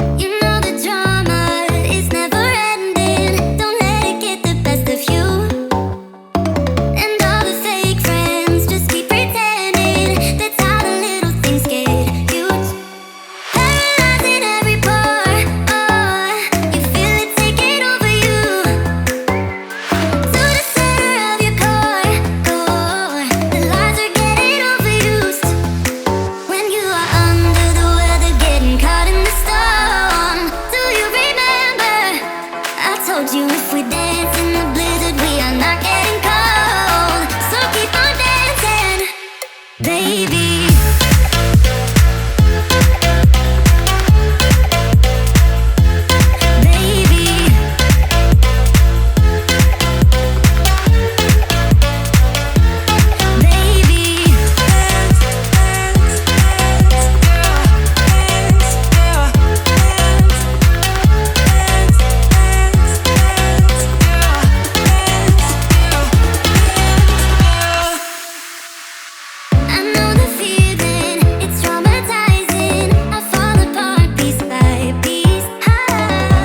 You know the drama is never ending. Don't let it get the best of you. And all the fake friends just keep pretending. That's how the little things get huge. Paralyzing every pore. Oh, you feel it taking over you. To the center of your core. The lies are getting overused. When you are under the weather, getting caught in the storm. Do you remember? I told you if we dance in the blizzard, we are not getting cold. So keep on dancing, baby. Baby. Baby. I know the feeling, it's traumatizing. I fall apart piece by piece.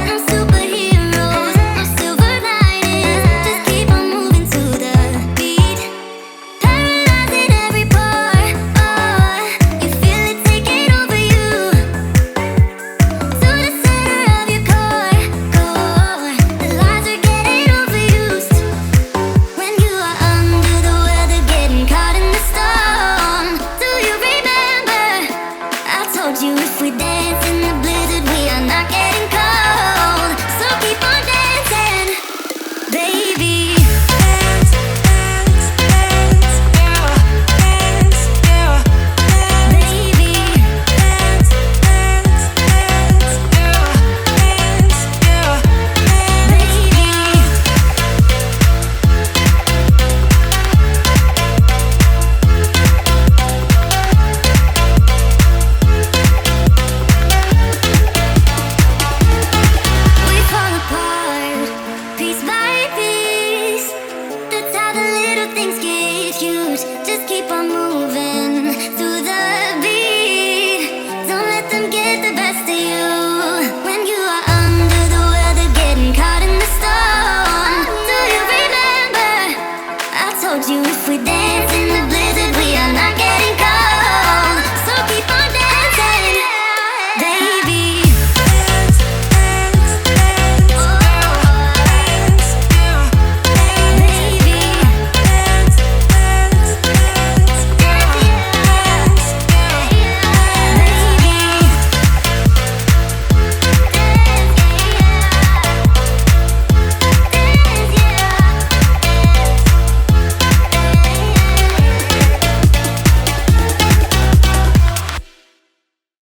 No superheroes, no silver linings. Just keep on moving to the beat. Paralyzing every pore. Oh, you feel it taking over you. To the center of your core. The lies are getting overused. When you are under the weather, getting caught in the storm. Do you remember? I told you if we dance